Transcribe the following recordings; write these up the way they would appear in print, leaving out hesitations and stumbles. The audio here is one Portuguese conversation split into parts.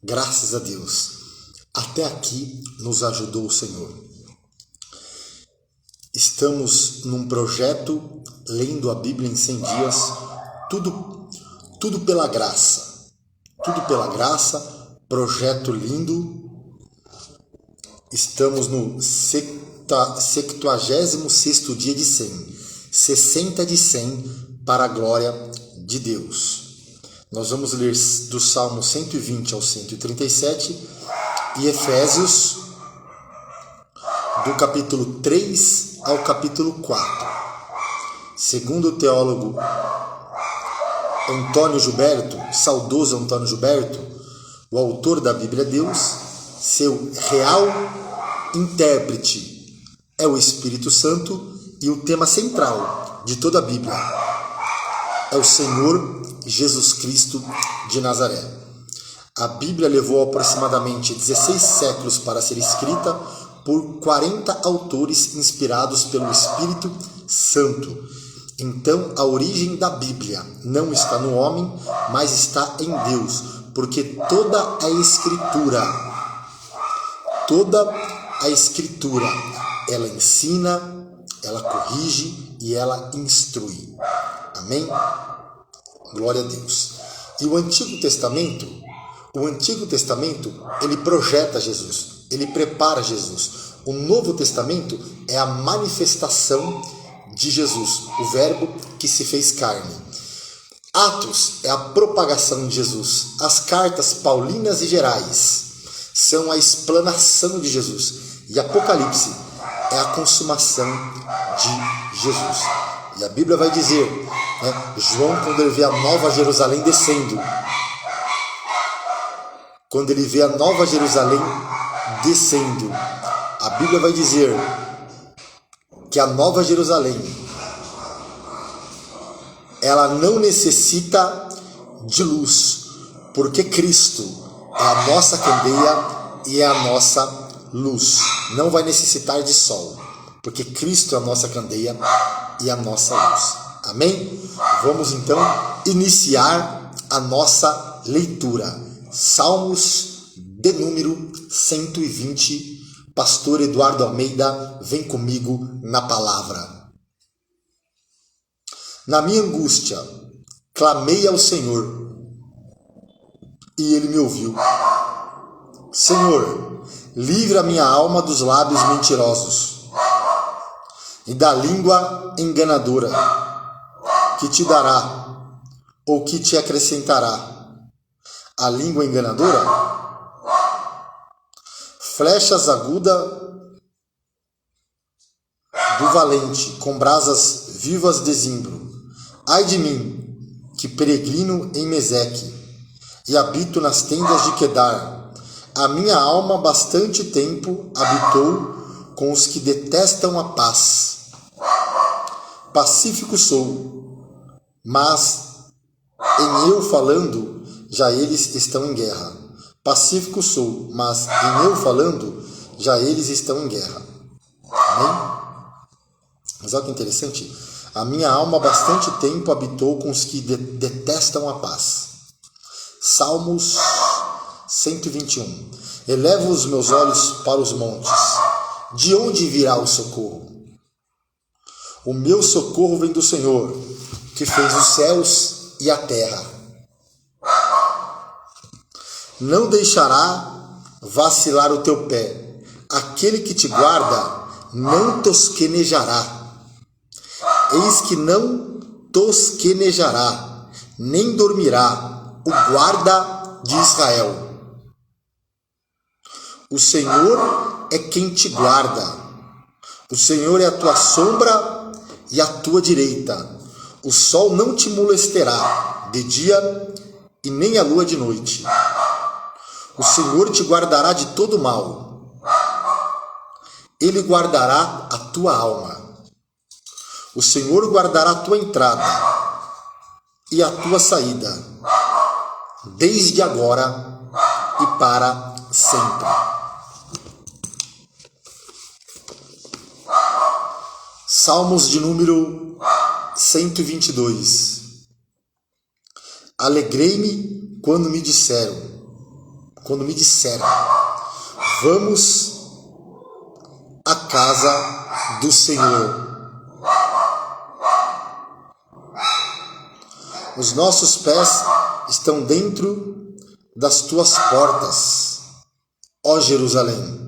Graças a Deus. Até aqui nos ajudou o Senhor. Estamos num projeto, lendo a Bíblia em 100 dias, tudo pela graça. Tudo pela graça, projeto lindo. Estamos no 76º dia de 100. 60 de 100 para a glória de Deus. Nós vamos ler do Salmo 120 ao 137 e Efésios do capítulo 3 ao capítulo 4. Segundo o teólogo Antônio Gilberto, saudoso Antônio Gilberto, o autor da Bíblia Deus, seu real intérprete é o Espírito Santo e o tema central de toda a Bíblia é o Senhor Jesus Cristo de Nazaré. A Bíblia levou aproximadamente 16 séculos para ser escrita por 40 autores inspirados pelo Espírito Santo. Então, a origem da Bíblia não está no homem, mas está em Deus, porque toda a Escritura, ela ensina, ela corrige e ela instrui. Amém? Glória a Deus. E o Antigo Testamento, ele projeta Jesus, ele prepara Jesus. O Novo Testamento é a manifestação de Jesus, o Verbo que se fez carne. Atos é a propagação de Jesus. As cartas paulinas e gerais são a explanação de Jesus. E Apocalipse é a consumação de Jesus. E a Bíblia vai dizer, João, quando ele vê a Nova Jerusalém descendo, a Bíblia vai dizer que a Nova Jerusalém, ela não necessita de luz, porque Cristo é a nossa candeia e é a nossa luz. Não vai necessitar de sol, porque Cristo é a nossa candeia e a nossa luz. Amém? Vamos então iniciar a nossa leitura. Salmos de número 120. Pastor Eduardo Almeida, vem comigo na palavra. Na minha angústia, clamei ao Senhor e Ele me ouviu. Senhor, livra minha alma dos lábios mentirosos e da língua enganadora, que te dará ou que te acrescentará. A língua enganadora? Flechas agudas do valente, com brasas vivas de zimbro. Ai de mim, que peregrino em Meseque, e habito nas tendas de Quedar. A minha alma bastante tempo habitou com os que detestam a paz. Pacífico sou, mas em eu falando, já eles estão em guerra. Pacífico sou, mas em eu falando, já eles estão em guerra. Amém? Mas olha que interessante. A minha alma bastante tempo habitou com os que detestam a paz. Salmos 121. Elevo os meus olhos para os montes. De onde virá o socorro? O meu socorro vem do Senhor, que fez os céus e a terra. Não deixará vacilar o teu pé. Aquele que te guarda não tosquenejará. Eis que não tosquenejará, nem dormirá o guarda de Israel. O Senhor é quem te guarda. O Senhor é a tua sombra e a tua direita. O sol não te molestará de dia e nem a lua de noite. O Senhor te guardará de todo mal. Ele guardará a tua alma. O Senhor guardará a tua entrada e a tua saída, desde agora e para sempre. Salmos de número 122. Alegrei-me quando me disseram: quando me disserem: vamos à casa do Senhor. Os nossos pés estão dentro das tuas portas, ó Jerusalém.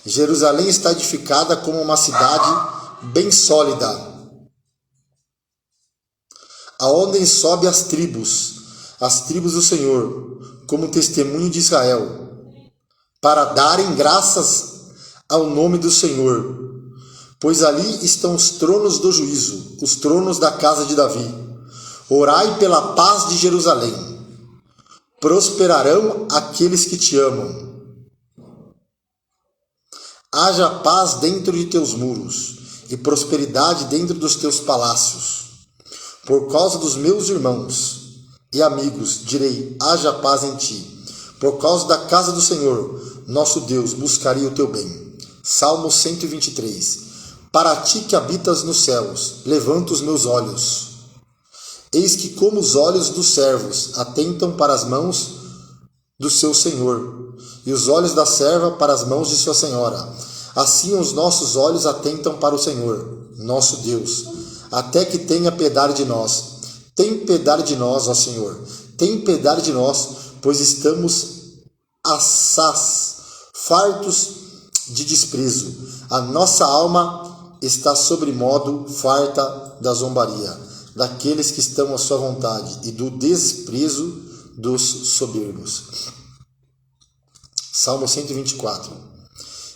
Jerusalém está edificada como uma cidade bem sólida, aonde sobe as tribos do Senhor, como testemunho de Israel, para darem graças ao nome do Senhor. Pois ali estão os tronos do juízo, os tronos da casa de Davi. Orai pela paz de Jerusalém. Prosperarão aqueles que te amam. Haja paz dentro de teus muros e prosperidade dentro dos teus palácios. Por causa dos meus irmãos e amigos, direi: haja paz em ti. Por causa da casa do Senhor, nosso Deus, buscarei o teu bem. Salmo 123. Para ti que habitas nos céus, levanto os meus olhos. Eis que como os olhos dos servos atentam para as mãos do seu senhor, e os olhos da serva para as mãos de sua senhora, assim os nossos olhos atentam para o Senhor, nosso Deus, até que tenha piedade de nós. Tem piedade de nós, ó Senhor, tem piedade de nós, pois estamos assaz, fartos de desprezo. A nossa alma está sobremodo farta da zombaria daqueles que estão à sua vontade e do desprezo dos soberbos. Salmo 124.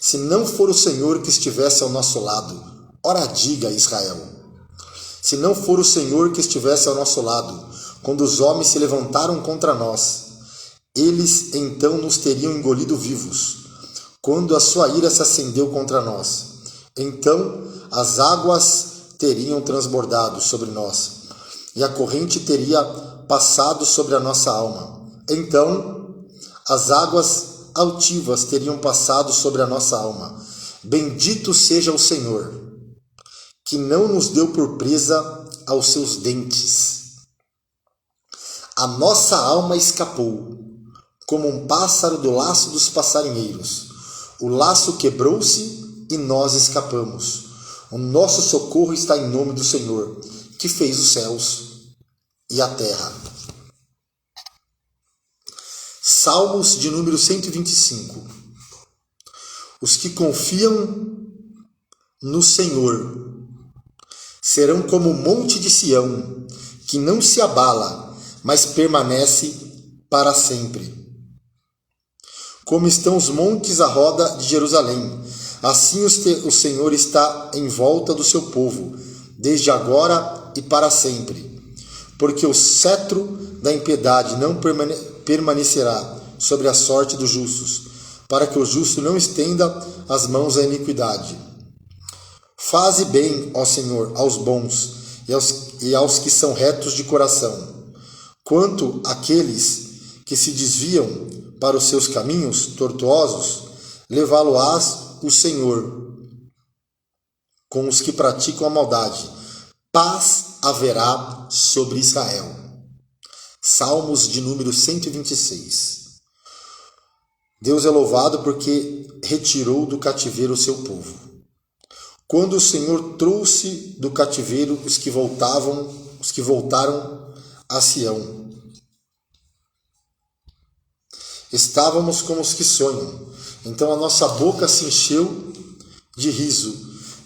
Se não for o Senhor que estivesse ao nosso lado, ora diga, Israel. Se não for o Senhor que estivesse ao nosso lado, quando os homens se levantaram contra nós, eles então nos teriam engolido vivos, quando a sua ira se acendeu contra nós. Então as águas teriam transbordado sobre nós, e a corrente teria passado sobre a nossa alma. Então as águas altivas teriam passado sobre a nossa alma. Bendito seja o Senhor, que não nos deu por presa aos seus dentes. A nossa alma escapou, como um pássaro do laço dos passarinheiros. O laço quebrou-se e nós escapamos. O nosso socorro está em nome do Senhor, que fez os céus e a terra. Salmos de número 125. Os que confiam no Senhor serão como o monte de Sião, que não se abala, mas permanece para sempre. Como estão os montes à roda de Jerusalém, assim o Senhor está em volta do seu povo, desde agora e para sempre. Porque o cetro da impiedade não permanecerá sobre a sorte dos justos, para que o justo não estenda as mãos à iniquidade. Faze bem, ó Senhor, aos bons e aos que são retos de coração. Quanto àqueles que se desviam para os seus caminhos tortuosos, levá-lo-ás o Senhor com os que praticam a maldade. Paz haverá sobre Israel. Salmos de número 126. Deus é louvado porque retirou do cativeiro o seu povo. Quando o Senhor trouxe do cativeiro os que voltaram a Sião, estávamos como os que sonham. Então a nossa boca se encheu de riso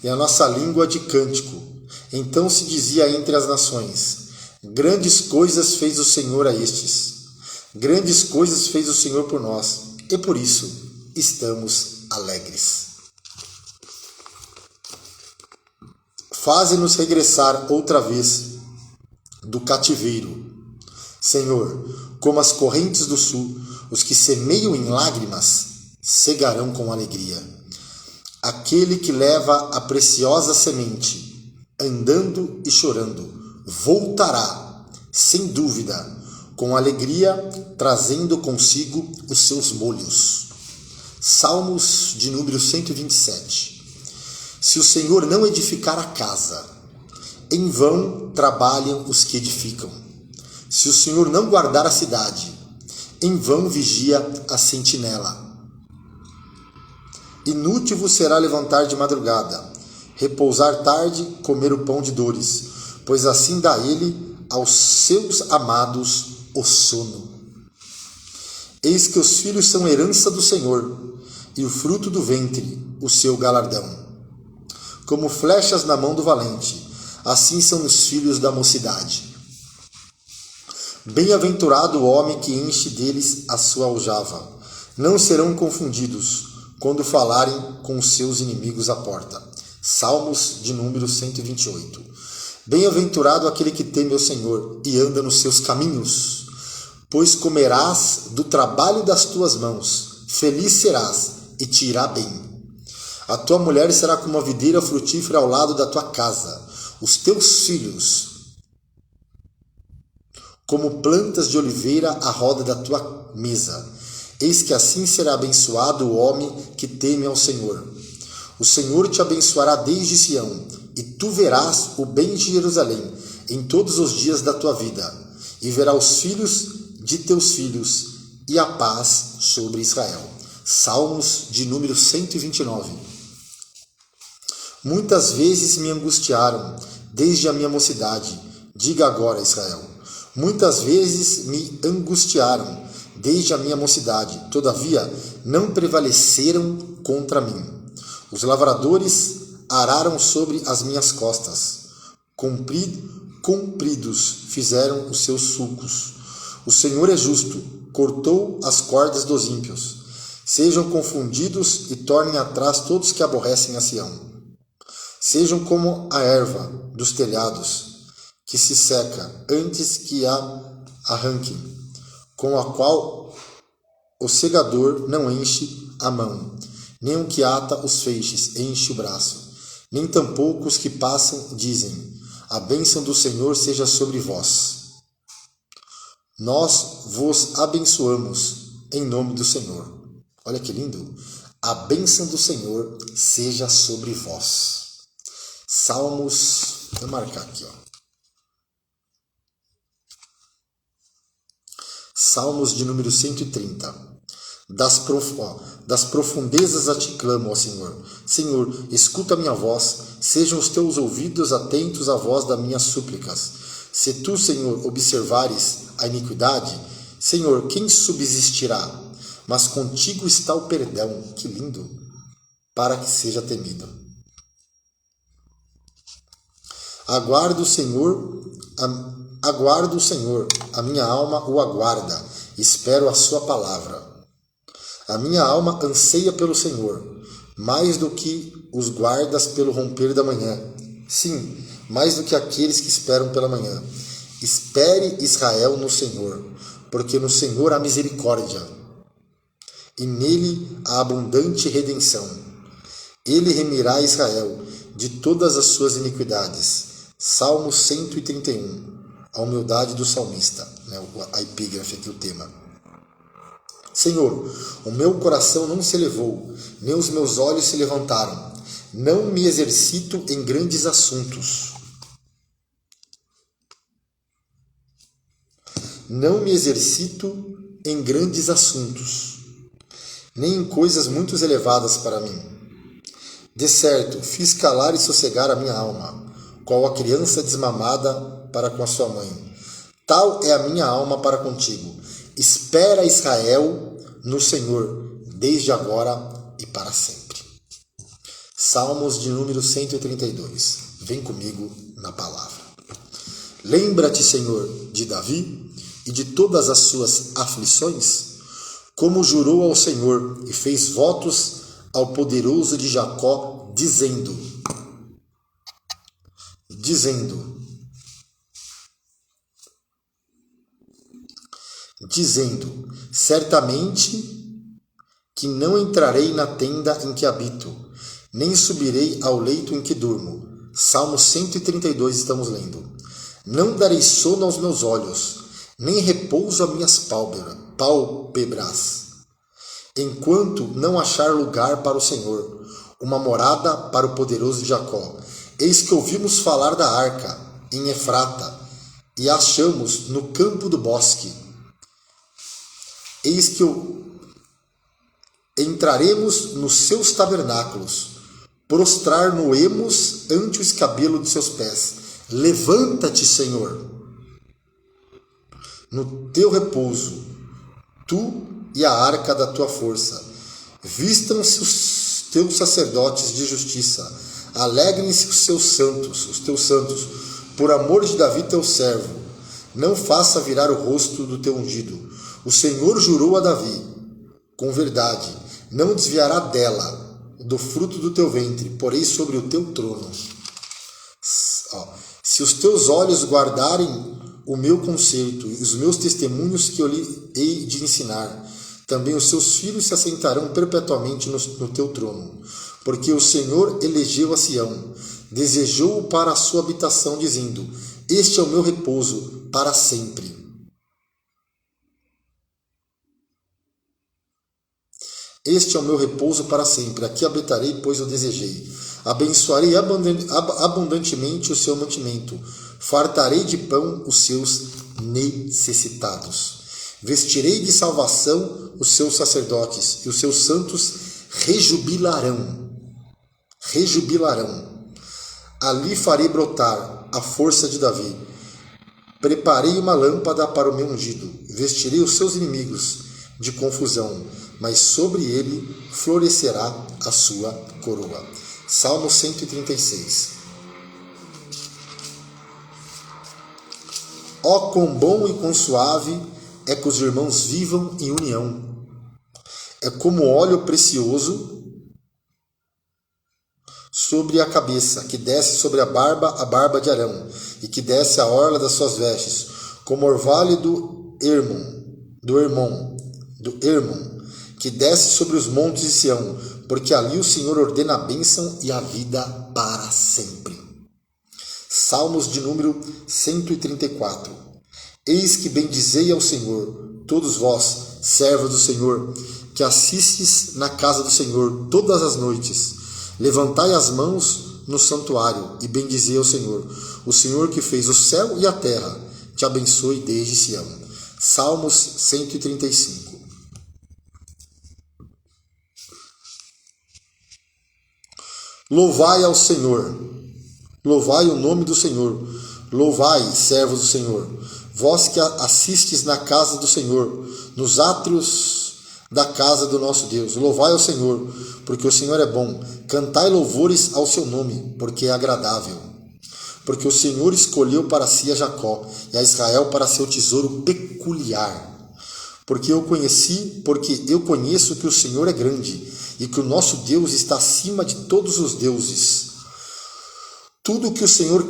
e a nossa língua de cântico. Então se dizia entre as nações: grandes coisas fez o Senhor a estes. Grandes coisas fez o Senhor por nós, e por isso estamos alegres. Faze-nos regressar outra vez do cativeiro, Senhor, como as correntes do sul. Os que semeiam em lágrimas cegarão com alegria. Aquele que leva a preciosa semente, andando e chorando, voltará, sem dúvida, com alegria, trazendo consigo os seus molhos. Salmos de número 127. Se o Senhor não edificar a casa, em vão trabalham os que edificam. Se o Senhor não guardar a cidade, Em vão vigia a sentinela. Inútil vos será levantar de madrugada, repousar tarde, comer o pão de dores, pois assim dá ele aos seus amados o sono. Eis que os filhos são herança do Senhor, e o fruto do ventre, o seu galardão. Como flechas na mão do valente, assim são os filhos da mocidade. Bem-aventurado o homem que enche deles a sua aljava. Não serão confundidos quando falarem com os seus inimigos à porta. Salmos de número 128. Bem-aventurado aquele que teme ao Senhor e anda nos seus caminhos, pois comerás do trabalho das tuas mãos, feliz serás e te irá bem. A tua mulher será como uma videira frutífera ao lado da tua casa, os teus filhos como plantas de oliveira à roda da tua mesa. Eis que assim será abençoado o homem que teme ao Senhor. O Senhor te abençoará desde Sião, e tu verás o bem de Jerusalém em todos os dias da tua vida, e verás os filhos de teus filhos, e a paz sobre Israel. Salmos de número 129. Muitas vezes me angustiaram, desde a minha mocidade. Diga agora, Israel. Muitas vezes me angustiaram, desde a minha mocidade. Todavia, não prevaleceram contra mim. Os lavradores araram sobre as minhas costas. Compridos fizeram os seus sulcos. O Senhor é justo, cortou as cordas dos ímpios. Sejam confundidos e tornem atrás todos que aborrecem a Sião. Sejam como a erva dos telhados, que se seca antes que a arranquem, com a qual o segador não enche a mão, nem o que ata os feixes enche o braço, nem tampouco os que passam dizem: a bênção do Senhor seja sobre vós. Nós vos abençoamos em nome do Senhor. Olha que lindo! A bênção do Senhor seja sobre vós. Salmos, vou marcar aqui, ó. Salmos de número 130. Das profundezas a ti clamo, ó Senhor. Senhor, escuta a minha voz, sejam os teus ouvidos atentos à voz das minhas súplicas. Se tu, Senhor, observares a iniquidade, Senhor, quem subsistirá? Mas contigo está o perdão, que lindo, para que seja temido. Aguardo o Senhor, a minha alma o aguarda, espero a sua palavra. A minha alma anseia pelo Senhor, mais do que os guardas pelo romper da manhã. Sim, mais do que aqueles que esperam pela manhã. Espere Israel no Senhor, porque no Senhor há misericórdia, e nele há abundante redenção. Ele remirá Israel de todas as suas iniquidades. Salmo 131. A humildade do salmista, a epígrafe aqui, o tema. Senhor, o meu coração não se elevou, nem os meus olhos se levantaram. Não me exercito em grandes assuntos. Não me exercito em grandes assuntos, nem em coisas muito elevadas para mim. De certo, fiz calar e sossegar a minha alma, qual a criança desmamada para com a sua mãe. Tal é a minha alma para contigo. Espera Israel no Senhor, desde agora e para sempre. Salmos de número 132. Vem comigo na palavra. Lembra-te, Senhor, de Davi e de todas as suas aflições, como jurou ao Senhor e fez votos ao poderoso de Jacó, dizendo, certamente que não entrarei na tenda em que habito, nem subirei ao leito em que durmo. Salmo 132 estamos lendo. Não darei sono aos meus olhos, nem repouso a minhas pálpebras, enquanto não achar lugar para o Senhor, uma morada para o poderoso de Jacó. Eis que ouvimos falar da arca em Efrata, e a achamos no campo do bosque. Eis que entraremos nos seus tabernáculos, prostrar-nos-emos ante o escabelo de seus pés. Levanta-te, Senhor, no teu repouso, tu e a arca da tua força. Vistam-se os teus sacerdotes de justiça, alegrem-se os teus santos, por amor de Davi teu servo. Não faça virar o rosto do teu ungido. O Senhor jurou a Davi, com verdade, não desviará dela, do fruto do teu ventre, porém sobre o teu trono. Se os teus olhos guardarem o meu conceito e os meus testemunhos que eu lhe hei de ensinar, também os seus filhos se assentarão perpetuamente no teu trono. Porque o Senhor elegeu a Sião, desejou-o para a sua habitação, dizendo: este é o meu repouso para sempre. Este é o meu repouso para sempre, aqui habitarei, pois eu desejei. Abençoarei abundantemente o seu mantimento, fartarei de pão os seus necessitados. Vestirei de salvação os seus sacerdotes, e os seus santos rejubilarão. Ali farei brotar a força de Davi. Preparei uma lâmpada para o meu ungido. Vestirei os seus inimigos de confusão, mas sobre ele florescerá a sua coroa. Salmo 136. Ó, quão bom e quão suave é que os irmãos vivam em união. É como óleo precioso sobre a cabeça, que desce sobre a barba de Arão, e que desce a orla das suas vestes, como orvalho do Hermon, que desce sobre os montes de Sião, porque ali o Senhor ordena a bênção e a vida para sempre. Salmos de número 134. Eis que bendizei ao Senhor, todos vós, servos do Senhor, que assistes na casa do Senhor todas as noites. Levantai as mãos no santuário e bendizei ao Senhor. O Senhor que fez o céu e a terra te abençoe desde Sião. Salmos 135. Louvai ao Senhor, louvai o nome do Senhor, louvai, servos do Senhor, vós que assistes na casa do Senhor, nos átrios da casa do nosso Deus. Louvai ao Senhor, porque o Senhor é bom, cantai louvores ao seu nome, porque é agradável. Porque o Senhor escolheu para si a Jacó e a Israel para seu tesouro peculiar. Porque eu conheço que o Senhor é grande e que o nosso Deus está acima de todos os deuses. Tudo o que o Senhor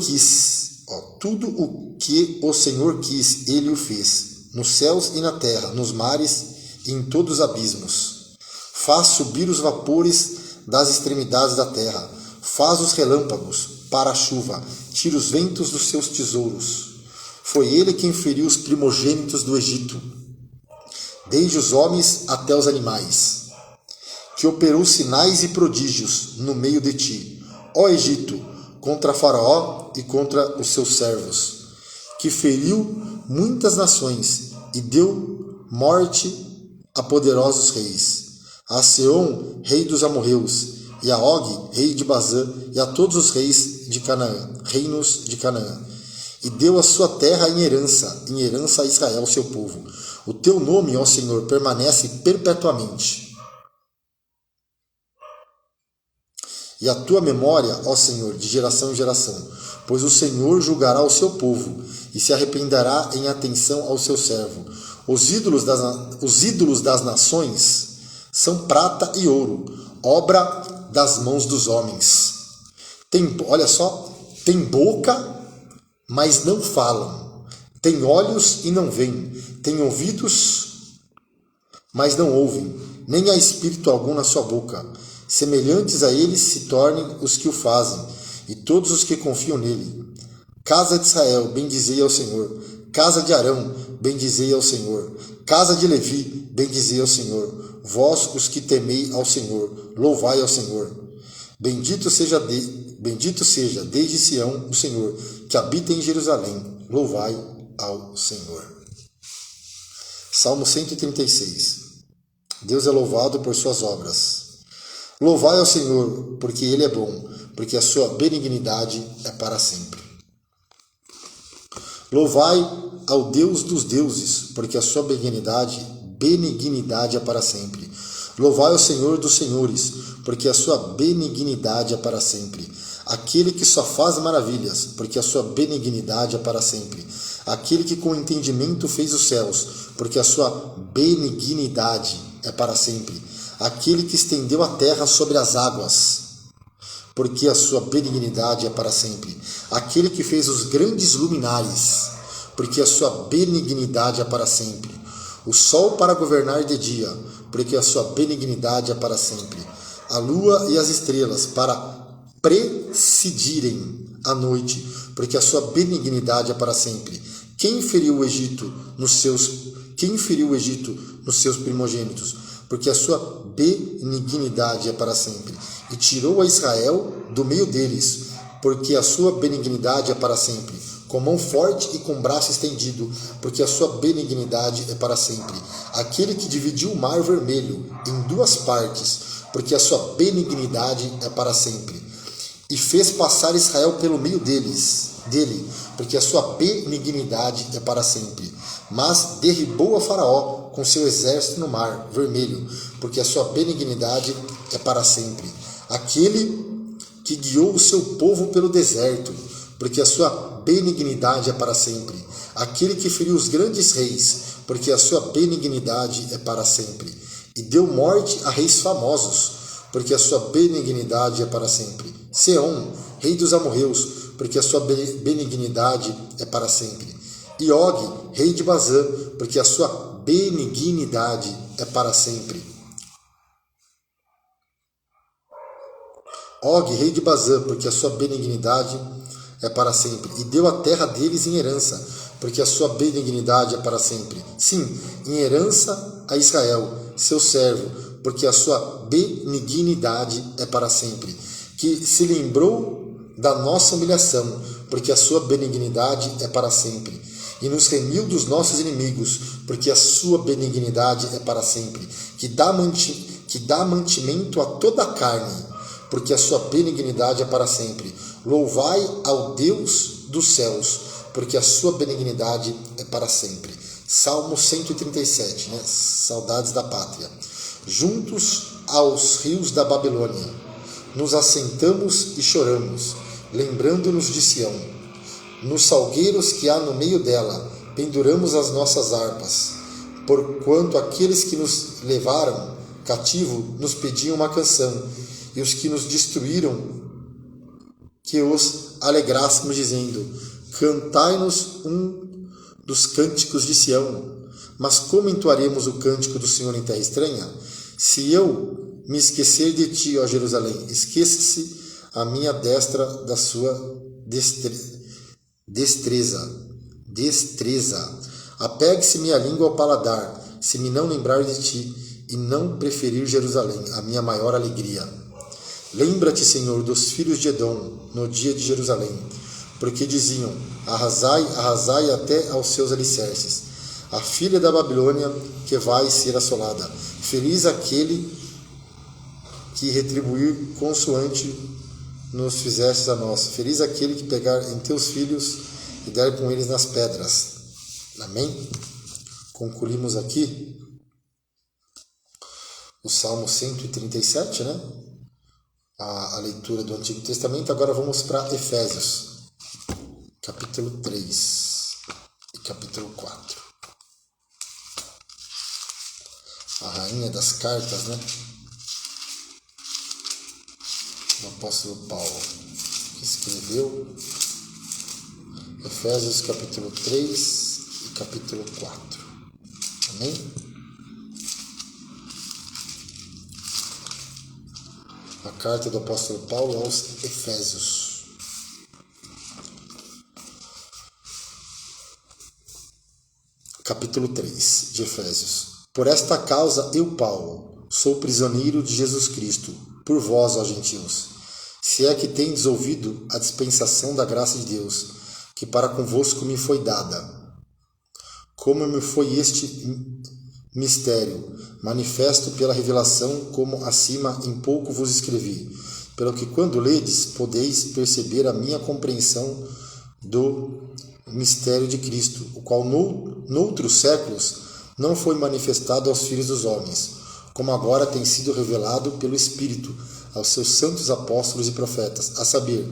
quis, Ele o fez, nos céus e na terra, nos mares e em todos os abismos. Faz subir os vapores das extremidades da terra, faz os relâmpagos para a chuva, tira os ventos dos seus tesouros. Foi Ele quem feriu os primogênitos do Egito, desde os homens até os animais, que operou sinais e prodígios no meio de ti, ó Egito, contra Faraó e contra os seus servos, que feriu muitas nações e deu morte a poderosos reis, a Seom, rei dos amorreus, e a Og, rei de Bazã, e a todos os reis de Canaã, reinos de Canaã, e deu a sua terra em herança a Israel, seu povo. O teu nome, ó Senhor, permanece perpetuamente. E a tua memória, ó Senhor, de geração em geração, pois o Senhor julgará o seu povo e se arrependerá em atenção ao seu servo. Os ídolos das nações são prata e ouro, obra das mãos dos homens. Olha só, tem boca, mas não falam. Tem olhos e não veem. Tem ouvidos, mas não ouvem. Nem há espírito algum na sua boca. Semelhantes a eles se tornem os que o fazem, e todos os que confiam nele. Casa de Israel, bendizei ao Senhor. Casa de Arão, bendizei ao Senhor. Casa de Levi, bendizei ao Senhor. Vós, os que temei ao Senhor, louvai ao Senhor. Bendito seja desde Sião o Senhor, que habita em Jerusalém. Louvai ao Senhor. Salmo 136. Deus é louvado por suas obras. Louvai ao Senhor, porque Ele é bom, porque a sua benignidade é para sempre. Louvai ao Deus dos deuses, porque a sua benignidade é para sempre. Louvai ao Senhor dos senhores, porque a sua benignidade é para sempre. Aquele que só faz maravilhas, porque a sua benignidade é para sempre. Aquele que com entendimento fez os céus, porque a sua benignidade é para sempre. Aquele que estendeu a terra sobre as águas, porque a sua benignidade é para sempre. Aquele que fez os grandes luminares, porque a sua benignidade é para sempre. O sol para governar de dia, porque a sua benignidade é para sempre. A lua e as estrelas para presidirem a noite, porque a sua benignidade é para sempre. Quem feriu o Egito nos seus primogênitos? Porque a sua benignidade é para sempre. E tirou a Israel do meio deles, porque a sua benignidade é para sempre. Com mão forte e com braço estendido, porque a sua benignidade é para sempre. Aquele que dividiu o mar vermelho em duas partes, porque a sua benignidade é para sempre. E fez passar Israel pelo meio dele, porque a sua benignidade é para sempre. Mas derribou a Faraó com seu exército no mar vermelho, porque a sua benignidade é para sempre. Aquele que guiou o seu povo pelo deserto, porque a sua benignidade é para sempre. Aquele que feriu os grandes reis, porque a sua benignidade é para sempre. E deu morte a reis famosos, porque a sua benignidade é para sempre. Seom, rei dos amorreus, porque a sua benignidade é para sempre. E Og, rei de Bazã, porque a sua benignidade é para sempre. Og, rei de Bazã, porque a sua benignidade é para sempre. E deu a terra deles em herança, porque a sua benignidade é para sempre. Sim, em herança a Israel, seu servo, porque a sua benignidade é para sempre. Que se lembrou da nossa humilhação, porque a sua benignidade é para sempre. E nos remiu dos nossos inimigos, porque a sua benignidade é para sempre. Que dá mantimento a toda a carne, porque a sua benignidade é para sempre. Louvai ao Deus dos céus, porque a sua benignidade é para sempre. Salmo 137, né? Saudades da pátria. Juntos aos rios da Babilônia, nos assentamos e choramos, lembrando-nos de Sião. Nos salgueiros que há no meio dela, penduramos as nossas harpas, porquanto aqueles que nos levaram cativo nos pediam uma canção, e os que nos destruíram que os alegrássemos, dizendo: cantai-nos um dos cânticos de Sião. Mas como entoaremos o cântico do Senhor em terra estranha? Se eu me esquecer de ti, ó Jerusalém, esqueça-se a minha destra da sua destreza. Apegue-se minha língua ao paladar, se me não lembrar de ti e não preferir Jerusalém, a minha maior alegria. Lembra-te, Senhor, dos filhos de Edom no dia de Jerusalém, porque diziam: arrasai, arrasai até aos seus alicerces. A filha da Babilônia que vai ser assolada. Feliz aquele que retribuir consoante nos fizestes a nós. Feliz aquele que pegar em teus filhos e der com eles nas pedras. Amém? Concluímos aqui o Salmo 137, né? A leitura do Antigo Testamento. Agora vamos para Efésios, capítulo 3 e capítulo 4. A rainha das cartas, né? O apóstolo Paulo escreveu Efésios capítulo 3 e capítulo 4. Amém? A carta do apóstolo Paulo aos Efésios. Capítulo 3 de Efésios. Por esta causa eu, Paulo, sou prisioneiro de Jesus Cristo, por vós, ó gentios, se é que tendes ouvido a dispensação da graça de Deus, que para convosco me foi dada. Como me foi mistério, manifesto pela revelação, como acima em pouco vos escrevi, pelo que quando ledes, podeis perceber a minha compreensão do mistério de Cristo, o qual noutros séculos não foi manifestado aos filhos dos homens, como agora tem sido revelado pelo Espírito aos seus santos apóstolos e profetas, a saber,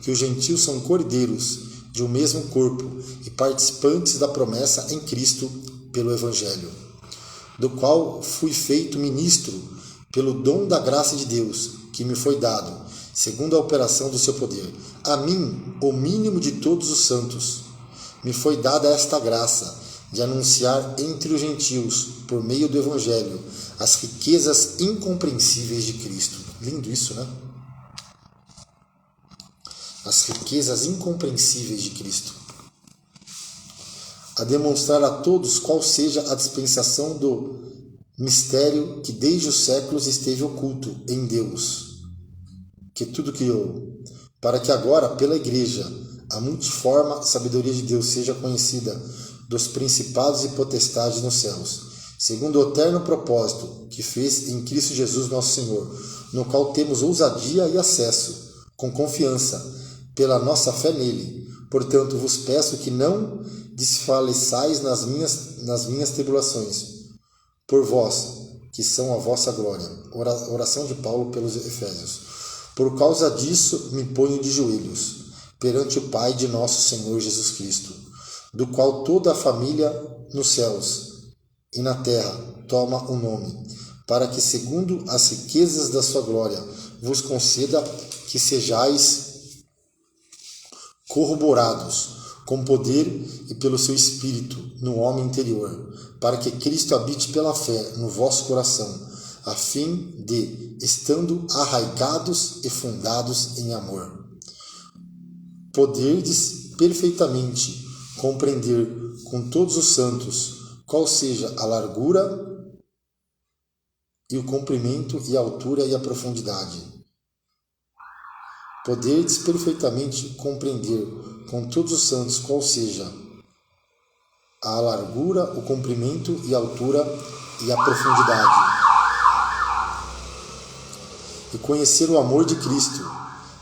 que os gentios são cordeiros de um mesmo corpo e participantes da promessa em Cristo pelo Evangelho, do qual fui feito ministro pelo dom da graça de Deus, que me foi dado, segundo a operação do seu poder. A mim, o mínimo de todos os santos, me foi dada esta graça de anunciar entre os gentios, por meio do Evangelho, as riquezas incompreensíveis de Cristo. Lindo isso, né? As riquezas incompreensíveis de Cristo. A demonstrar a todos qual seja a dispensação do mistério que desde os séculos esteve oculto em Deus, que tudo criou, para que agora, pela Igreja, a multiforme sabedoria de Deus seja conhecida dos principados e potestades nos céus, segundo o eterno propósito que fez em Cristo Jesus nosso Senhor, no qual temos ousadia e acesso, com confiança, pela nossa fé nele. Portanto, vos peço que não desfaleçais nas minhas tribulações, por vós, que são a vossa glória. Oração de Paulo pelos Efésios. Por causa disso, me ponho de joelhos, perante o Pai de nosso Senhor Jesus Cristo, do qual toda a família nos céus e na terra toma o nome, para que, segundo as riquezas da sua glória, vos conceda que sejais corroborados com poder e pelo seu Espírito no homem interior, para que Cristo habite pela fé no vosso coração, a fim de, estando arraigados e fundados em amor, poderdes perfeitamente compreender com todos os santos qual seja a largura e o comprimento e a altura e a profundidade. Poderdes perfeitamente compreender com todos os santos qual seja a largura, o comprimento e a altura e a profundidade. E conhecer o amor de Cristo,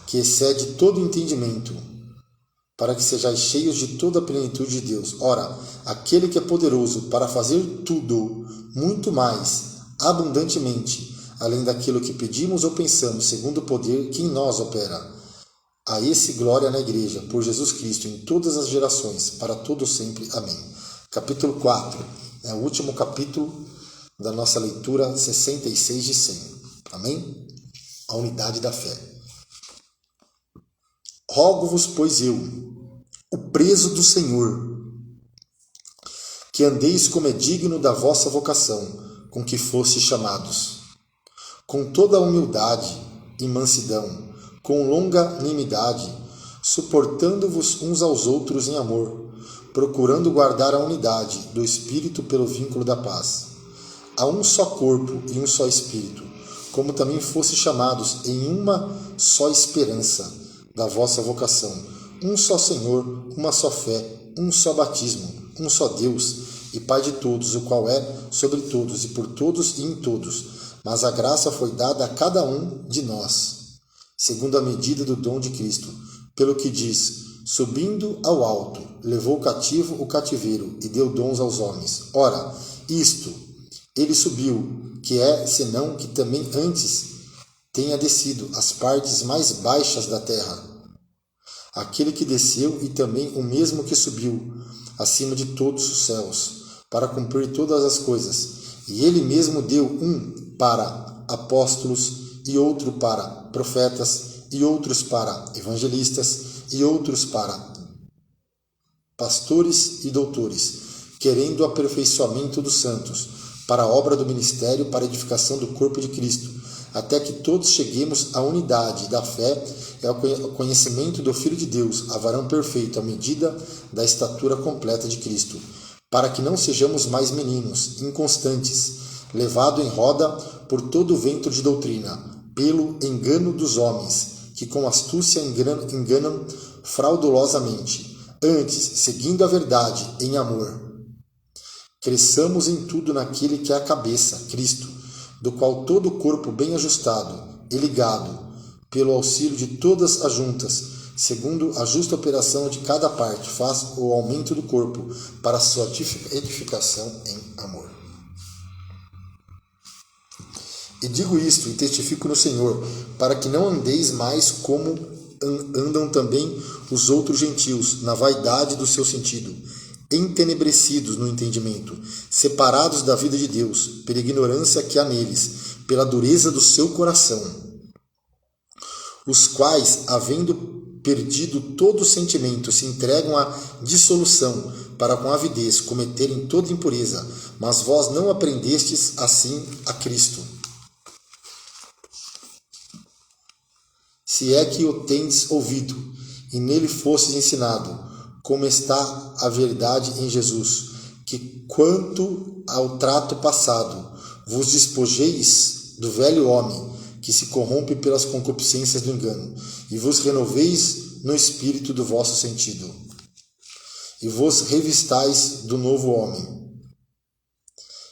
que excede todo entendimento, para que sejais cheios de toda a plenitude de Deus. Ora, aquele que é poderoso para fazer tudo, muito mais, abundantemente, além daquilo que pedimos ou pensamos, segundo o poder que em nós opera. A esse glória na Igreja, por Jesus Cristo, em todas as gerações, para todos sempre. Amém. Capítulo 4, é o último capítulo da nossa leitura 66 de 100. Amém? A unidade da fé. Rogo-vos, pois eu, o preso do Senhor, que andeis como é digno da vossa vocação, com que fostes chamados, com toda a humildade e mansidão, com longanimidade, suportando-vos uns aos outros em amor, procurando guardar a unidade do Espírito pelo vínculo da paz. Há um só corpo e um só Espírito, como também fostes chamados em uma só esperança da vossa vocação, um só Senhor, uma só fé, um só batismo, um só Deus e Pai de todos, o qual é sobre todos e por todos e em todos. Mas a graça foi dada a cada um de nós, segundo a medida do dom de Cristo, pelo que diz: subindo ao alto, levou cativo o cativeiro e deu dons aos homens. Ora, isto, ele subiu, que é senão que também antes tenha descido às partes mais baixas da terra. Aquele que desceu e também o mesmo que subiu acima de todos os céus, para cumprir todas as coisas. E ele mesmo deu um para apóstolos, e outro para profetas, e outros para evangelistas, e outros para pastores e doutores, querendo o aperfeiçoamento dos santos, para a obra do ministério, para a edificação do corpo de Cristo, até que todos cheguemos à unidade da fé e ao conhecimento do Filho de Deus, a varão perfeito, à medida da estatura completa de Cristo, para que não sejamos mais meninos, inconstantes, levados em roda por todo o vento de doutrina, pelo engano dos homens, que com astúcia enganam fraudulosamente, antes, seguindo a verdade em amor, cresçamos em tudo naquele que é a cabeça, Cristo, do qual todo o corpo bem ajustado e ligado, pelo auxílio de todas as juntas, segundo a justa operação de cada parte, faz o aumento do corpo para a sua edificação em amor. E digo isto e testifico no Senhor, para que não andeis mais como andam também os outros gentios, na vaidade do seu sentido, entenebrecidos no entendimento, separados da vida de Deus, pela ignorância que há neles, pela dureza do seu coração, os quais, havendo perdido todo o sentimento, se entregam à dissolução, para com avidez cometerem toda impureza, mas vós não aprendestes assim a Cristo. Se é que o tendes ouvido, e nele fostes ensinado, como está a verdade em Jesus, que quanto ao trato passado, vos despojeis do velho homem, que se corrompe pelas concupiscências do engano, e vos renoveis no espírito do vosso sentido, e vos revistais do novo homem,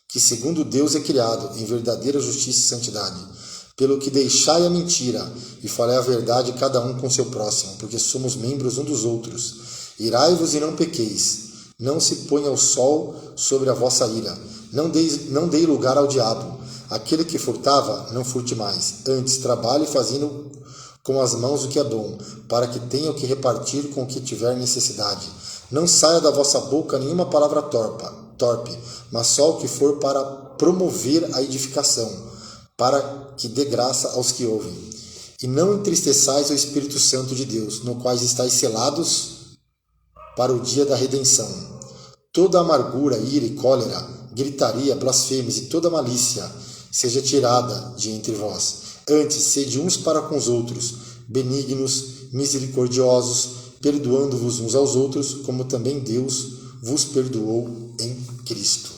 que segundo Deus é criado em verdadeira justiça e santidade. Pelo que deixai a mentira, e falai a verdade cada um com seu próximo, porque somos membros um dos outros. Irai-vos e não pequeis, não se ponha o sol sobre a vossa ira, não dei lugar ao diabo. Aquele que furtava, não furte mais, antes trabalhe fazendo com as mãos o que é bom, para que tenha o que repartir com o que tiver necessidade. Não saia da vossa boca nenhuma palavra torpe, mas só o que for para promover a edificação, para que dê graça aos que ouvem. E não entristeçais o Espírito Santo de Deus, no qual estáis selados para o dia da redenção. Toda amargura, ira e cólera, gritaria, blasfêmias e toda malícia seja tirada de entre vós. Antes, sede uns para com os outros, benignos, misericordiosos, perdoando-vos uns aos outros, como também Deus vos perdoou em Cristo.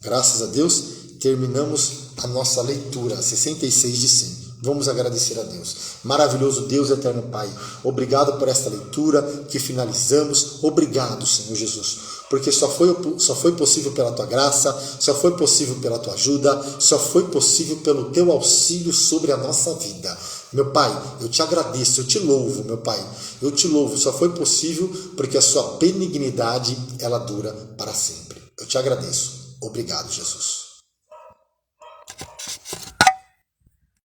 Graças a Deus, terminamos a nossa leitura, 66 de 100. Vamos agradecer a Deus. Maravilhoso Deus, eterno Pai, obrigado por esta leitura que finalizamos. Obrigado, Senhor Jesus, porque só foi possível pela Tua graça, só foi possível pela Tua ajuda, só foi possível pelo Teu auxílio sobre a nossa vida. Meu Pai, eu te agradeço, eu te louvo, meu Pai, eu te louvo. Só foi possível porque a Sua benignidade, ela dura para sempre. Eu te agradeço. Obrigado, Jesus.